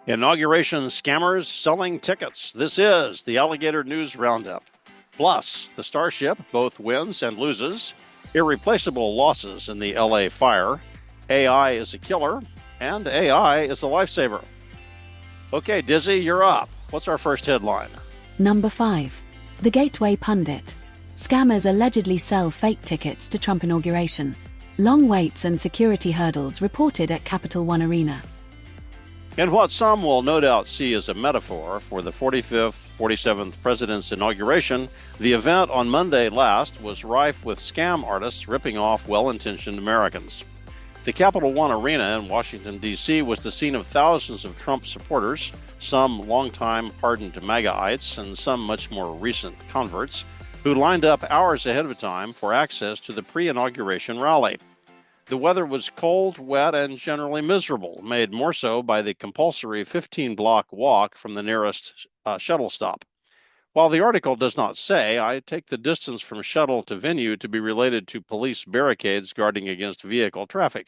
Inauguration scammers selling tickets. This is the Alligator News Roundup. Plus, the Starship both wins and loses, irreplaceable losses in the LA fire, AI is a killer, and AI is a lifesaver. Okay, Dizzy, you're up. What's our first headline? Number 5. The Gateway Pundit. Scammers allegedly sell fake tickets to Trump inauguration. Long waits and security hurdles reported at Capital One Arena. In what some will no doubt see as a metaphor for the 45th, 47th president's inauguration, the event on Monday last was rife with scam artists ripping off well-intentioned Americans. The Capital One Arena in Washington, D.C. was the scene of thousands of Trump supporters, some longtime hardened MAGAites and some much more recent converts, who lined up hours ahead of time for access to the pre-inauguration rally. The weather was cold, wet, and generally miserable, made more so by the compulsory 15-block walk from the nearest shuttle stop. While the article does not say, I take the distance from shuttle to venue to be related to police barricades guarding against vehicle traffic.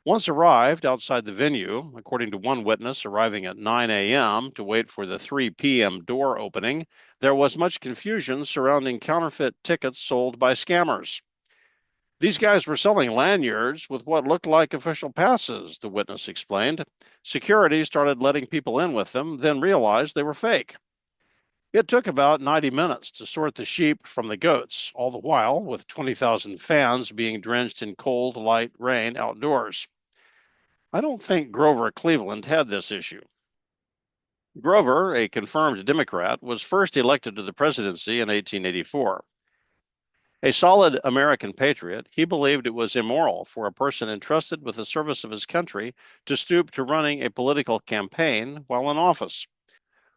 Once arrived outside the venue, according to one witness arriving at 9 a.m. to wait for the 3 p.m. door opening, there was much confusion surrounding counterfeit tickets sold by scammers. These guys were selling lanyards with what looked like official passes, the witness explained. Security started letting people in with them, then realized they were fake. It took about 90 minutes to sort the sheep from the goats, all the while with 20,000 fans being drenched in cold, light rain outdoors. I don't think Grover Cleveland had this issue. Grover, a confirmed Democrat, was first elected to the presidency in 1884. A solid American patriot, he believed it was immoral for a person entrusted with the service of his country to stoop to running a political campaign while in office,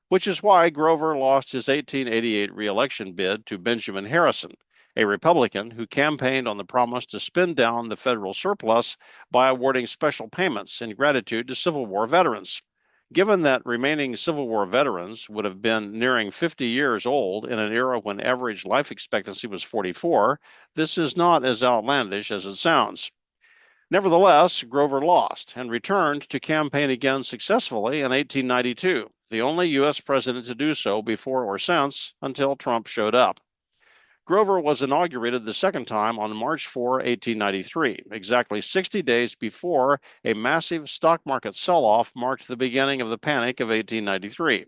which is why Grover lost his 1888 reelection bid to Benjamin Harrison, a Republican who campaigned on the promise to spend down the federal surplus by awarding special payments in gratitude to Civil War veterans. Given that remaining Civil War veterans would have been nearing 50 years old in an era when average life expectancy was 44, this is not as outlandish as it sounds. Nevertheless, Grover lost and returned to campaign again successfully in 1892, the only U.S. president to do so before or since until Trump showed up. Grover was inaugurated the second time on March 4, 1893, exactly 60 days before a massive stock market sell-off marked the beginning of the Panic of 1893.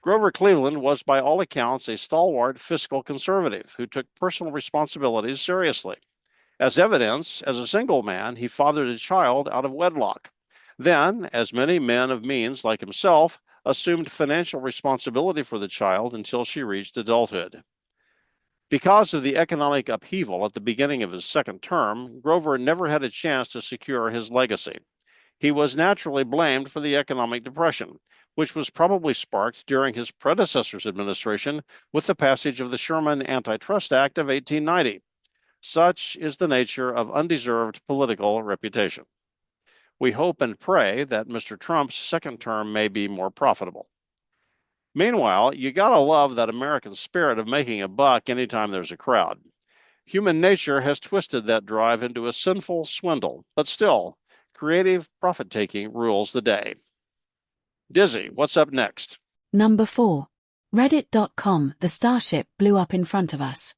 Grover Cleveland was by all accounts a stalwart fiscal conservative who took personal responsibilities seriously. As evidence, as a single man, he fathered a child out of wedlock. Then, as many men of means like himself, assumed financial responsibility for the child until she reached adulthood. Because of the economic upheaval at the beginning of his second term, Grover never had a chance to secure his legacy. He was naturally blamed for the economic depression, which was probably sparked during his predecessor's administration with the passage of the Sherman Antitrust Act of 1890. Such is the nature of undeserved political reputation. We hope and pray that Mr. Trump's second term may be more profitable. Meanwhile, you gotta love that American spirit of making a buck anytime there's a crowd. Human nature has twisted that drive into a sinful swindle, but still, creative profit-taking rules the day. Dizzy, what's up next? Number 4. Reddit.com. The Starship blew up in front of us.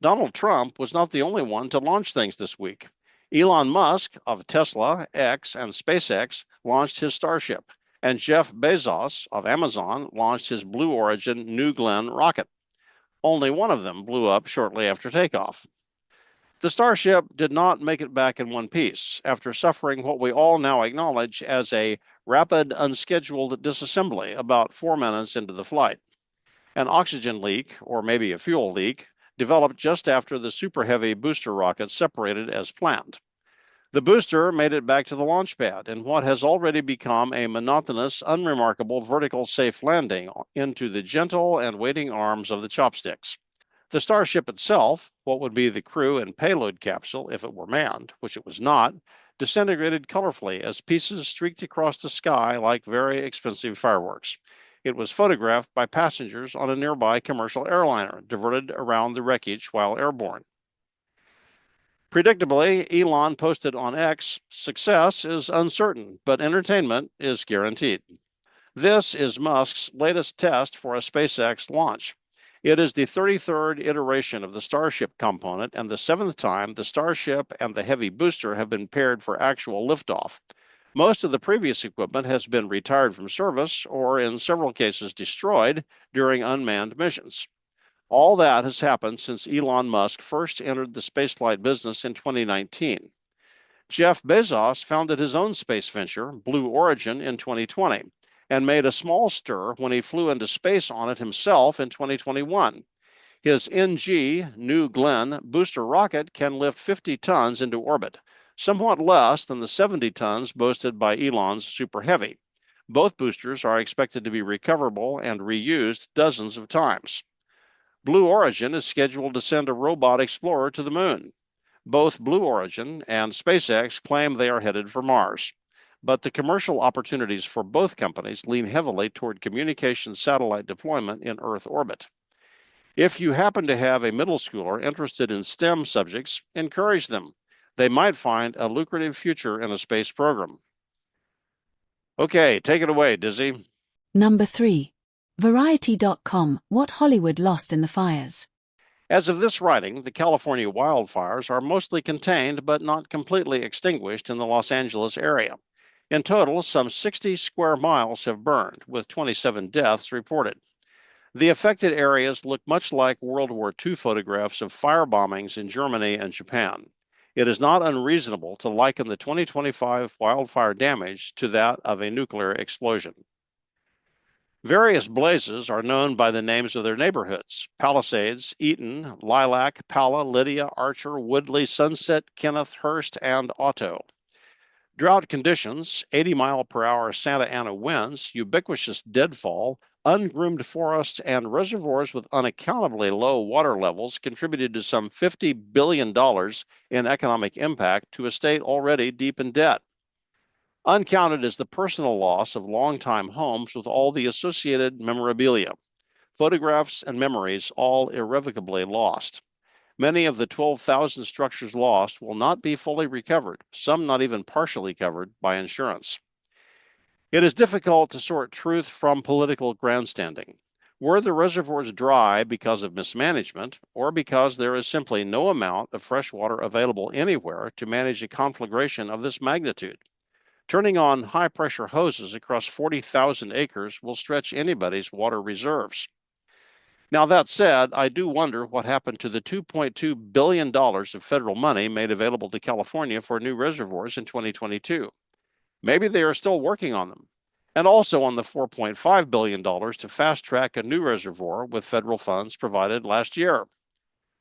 Donald Trump was not the only one to launch things this week. Elon Musk of Tesla, X, and SpaceX launched his Starship, and Jeff Bezos of Amazon launched his Blue Origin New Glenn rocket. Only one of them blew up shortly after takeoff. The Starship did not make it back in one piece after suffering what we all now acknowledge as a rapid, unscheduled disassembly about 4 minutes into the flight. An oxygen leak, or maybe a fuel leak, developed just after the Super Heavy booster rocket separated as planned. The booster made it back to the launch pad in what has already become a monotonous, unremarkable vertical safe landing into the gentle and waiting arms of the chopsticks. The Starship itself, what would be the crew and payload capsule if it were manned, which it was not, disintegrated colorfully as pieces streaked across the sky like very expensive fireworks. It was photographed by passengers on a nearby commercial airliner diverted around the wreckage while airborne. Predictably, Elon posted on X, "Success is uncertain, but entertainment is guaranteed." This is Musk's latest test for a SpaceX launch. It is the 33rd iteration of the Starship component and the 7th time the Starship and the Heavy booster have been paired for actual liftoff. Most of the previous equipment has been retired from service or, in several cases, destroyed during unmanned missions. All that has happened since Elon Musk first entered the spaceflight business in 2019. Jeff Bezos founded his own space venture, Blue Origin, in 2020 and made a small stir when he flew into space on it himself in 2021. His NG, New Glenn, booster rocket can lift 50 tons into orbit, somewhat less than the 70 tons boasted by Elon's Super Heavy. Both boosters are expected to be recoverable and reused dozens of times. Blue Origin is scheduled to send a robot explorer to the moon. Both Blue Origin and SpaceX claim they are headed for Mars, but the commercial opportunities for both companies lean heavily toward communication satellite deployment in Earth orbit. If you happen to have a middle schooler interested in STEM subjects, encourage them. They might find a lucrative future in a space program. Okay, take it away, Dizzy. Number 3. Variety.com, What Hollywood Lost in the Fires. As of this writing, the California wildfires are mostly contained but not completely extinguished in the Los Angeles area. In total, some 60 square miles have burned, with 27 deaths reported. The affected areas look much like World War II photographs of fire bombings in Germany and Japan. It is not unreasonable to liken the 2025 wildfire damage to that of a nuclear explosion. Various blazes are known by the names of their neighborhoods: Palisades, Eaton, Lilac, Pala, Lydia, Archer, Woodley, Sunset, Kenneth, Hurst, and Otto. Drought conditions, 80-mile-per-hour Santa Ana winds, ubiquitous deadfall, ungroomed forests, and reservoirs with unaccountably low water levels contributed to some $50 billion in economic impact to a state already deep in debt. Uncounted is the personal loss of longtime homes with all the associated memorabilia, photographs, and memories, all irrevocably lost. Many of the 12,000 structures lost will not be fully recovered, some not even partially covered by insurance. It is difficult to sort truth from political grandstanding. Were the reservoirs dry because of mismanagement, or because there is simply no amount of fresh water available anywhere to manage a conflagration of this magnitude? Turning on high-pressure hoses across 40,000 acres will stretch anybody's water reserves. Now, that said, I do wonder what happened to the $2.2 billion of federal money made available to California for new reservoirs in 2022. Maybe they are still working on them. And also on the $4.5 billion to fast-track a new reservoir with federal funds provided last year.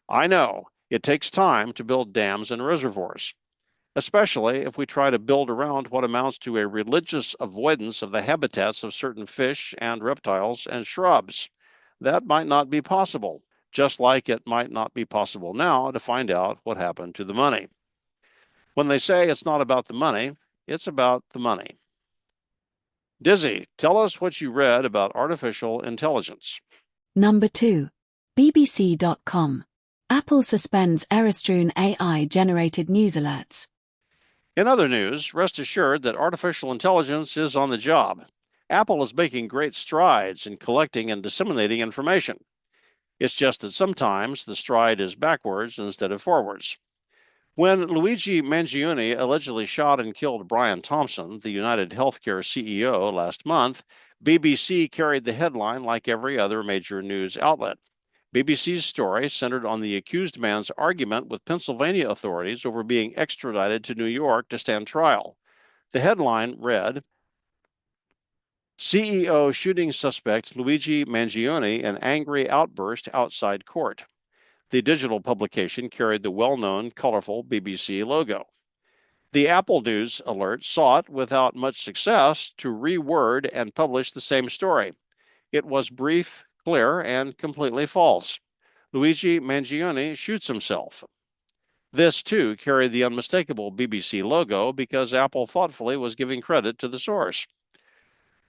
I know, it takes time to build dams and reservoirs, especially if we try to build around what amounts to a religious avoidance of the habitats of certain fish and reptiles and shrubs. That might not be possible, just like it might not be possible now to find out what happened to the money. When they say it's not about the money, it's about the money. Dizzy, tell us what you read about artificial intelligence. Number 2. BBC.com. Apple suspends error-strewn AI-generated news alerts. In other news, rest assured that artificial intelligence is on the job. Apple is making great strides in collecting and disseminating information. It's just that sometimes the stride is backwards instead of forwards. When Luigi Mangione allegedly shot and killed Brian Thompson, the United Healthcare CEO, last month, BBC carried the headline like every other major news outlet. BBC's story centered on the accused man's argument with Pennsylvania authorities over being extradited to New York to stand trial. The headline read, "CEO shooting suspect Luigi Mangione in angry outburst outside court." The digital publication carried the well-known, colorful BBC logo. The Apple News alert sought, without much success, to reword and publish the same story. It was brief, clear, and completely false. Luigi Mangione shoots himself. This, too, carried the unmistakable BBC logo because Apple thoughtfully was giving credit to the source.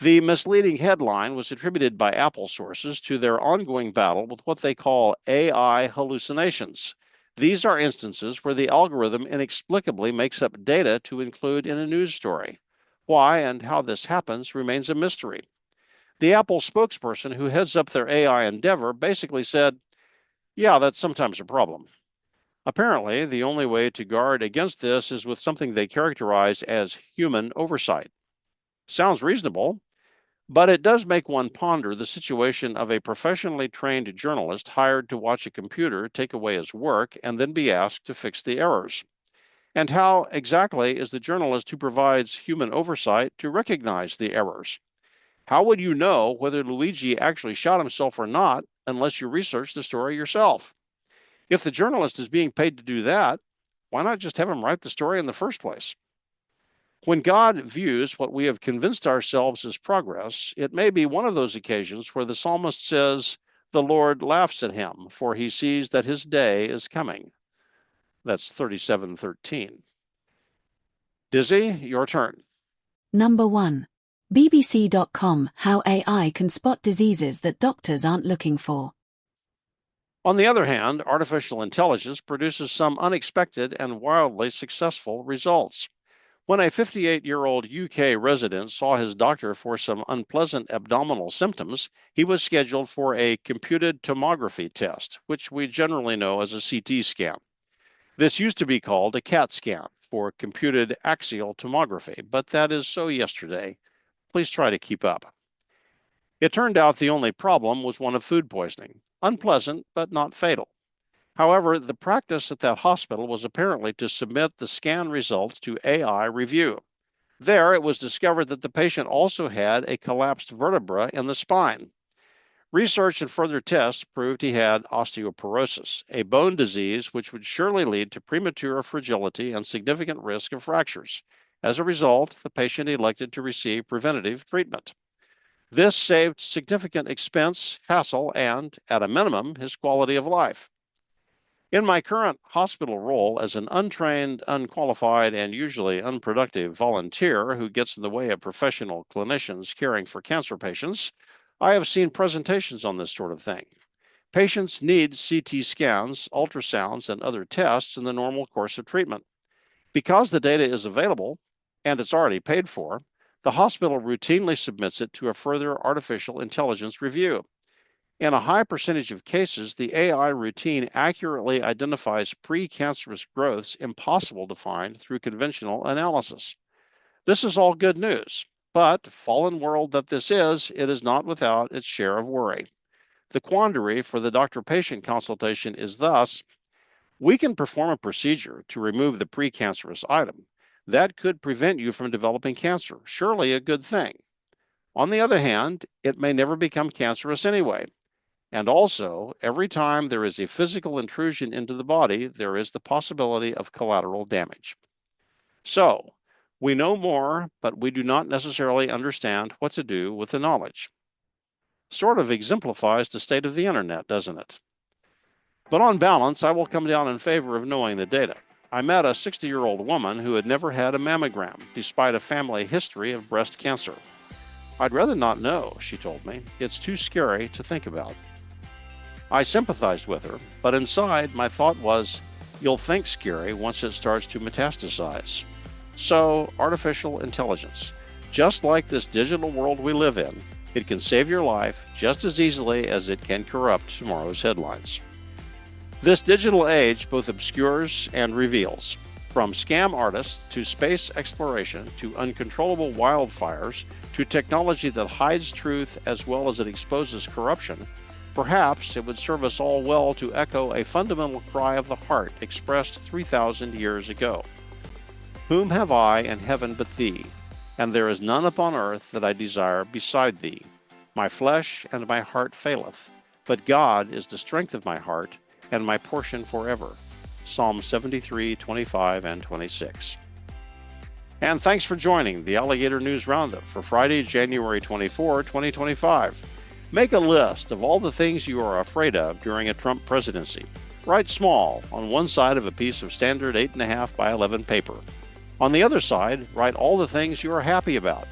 The misleading headline was attributed by Apple sources to their ongoing battle with what they call AI hallucinations. These are instances where the algorithm inexplicably makes up data to include in a news story. Why and how this happens remains a mystery. The Apple spokesperson who heads up their AI endeavor basically said, "Yeah, that's sometimes a problem." Apparently, the only way to guard against this is with something they characterize as human oversight. Sounds reasonable, but it does make one ponder the situation of a professionally trained journalist hired to watch a computer take away his work and then be asked to fix the errors. And how exactly is the journalist who provides human oversight to recognize the errors? How would you know whether Luigi actually shot himself or not unless you research the story yourself? If the journalist is being paid to do that, why not just have him write the story in the first place? When God views what we have convinced ourselves is progress, it may be one of those occasions where the psalmist says, "The Lord laughs at him, for he sees that his day is coming." That's 37:13. Dizzy, your turn. Number 1. BBC.com How AI Can Spot Diseases That Doctors Aren't Looking For. On the other hand, artificial intelligence produces some unexpected and wildly successful results. When a 58-year-old UK resident saw his doctor for some unpleasant abdominal symptoms, he was scheduled for a computed tomography test, which we generally know as a CT scan. This used to be called a CAT scan, for computed axial tomography, but that is so yesterday. Please try to keep up. It turned out the only problem was one of food poisoning. Unpleasant, but not fatal. However, the practice at that hospital was apparently to submit the scan results to AI review. There, it was discovered that the patient also had a collapsed vertebra in the spine. Research and further tests proved he had osteoporosis, a bone disease which would surely lead to premature fragility and significant risk of fractures. As a result, the patient elected to receive preventative treatment. This saved significant expense, hassle, and, at a minimum, his quality of life. In my current hospital role as an untrained, unqualified, and usually unproductive volunteer who gets in the way of professional clinicians caring for cancer patients, I have seen presentations on this sort of thing. Patients need CT scans, ultrasounds, and other tests in the normal course of treatment. Because the data is available, and it's already paid for, the hospital routinely submits it to a further artificial intelligence review. In a high percentage of cases, the AI routine accurately identifies precancerous growths impossible to find through conventional analysis. This is all good news, but, fallen world that this is, it is not without its share of worry. The quandary for the doctor-patient consultation is thus, we can perform a procedure to remove the precancerous item. That could prevent you from developing cancer, surely a good thing. On the other hand, it may never become cancerous anyway. And also, every time there is a physical intrusion into the body, there is the possibility of collateral damage. So, we know more, but we do not necessarily understand what to do with the knowledge. Sort of exemplifies the state of the internet, doesn't it? But on balance, I will come down in favor of knowing the data. I met a 60-year-old woman who had never had a mammogram, despite a family history of breast cancer. "I'd rather not know," she told me. "It's too scary to think about." I sympathized with her, but inside my thought was, you'll think scary once it starts to metastasize. So, artificial intelligence. Just like this digital world we live in, it can save your life just as easily as it can corrupt tomorrow's headlines. This digital age both obscures and reveals. From scam artists to space exploration to uncontrollable wildfires to technology that hides truth as well as it exposes corruption, perhaps it would serve us all well to echo a fundamental cry of the heart expressed 3,000 years ago. "Whom have I in heaven but thee? And there is none upon earth that I desire beside thee. My flesh and my heart faileth, but God is the strength of my heart and my portion forever." Psalm 73, 25, and 26. And thanks for joining the Alligator News Roundup for Friday, January 24, 2025. Make a list of all the things you are afraid of during a Trump presidency. Write small on one side of a piece of standard 8.5 by 11 paper. On the other side, write all the things you are happy about.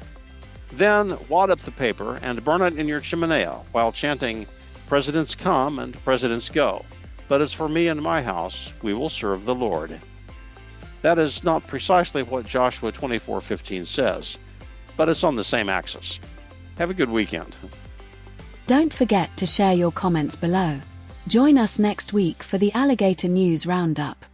Then wad up the paper and burn it in your chimenea while chanting, "Presidents come and presidents go." But as for me and my house, we will serve the Lord. That is not precisely what Joshua 24:15 says, but it's on the same axis. Have a good weekend. Don't forget to share your comments below. Join us next week for the Alligator News Roundup.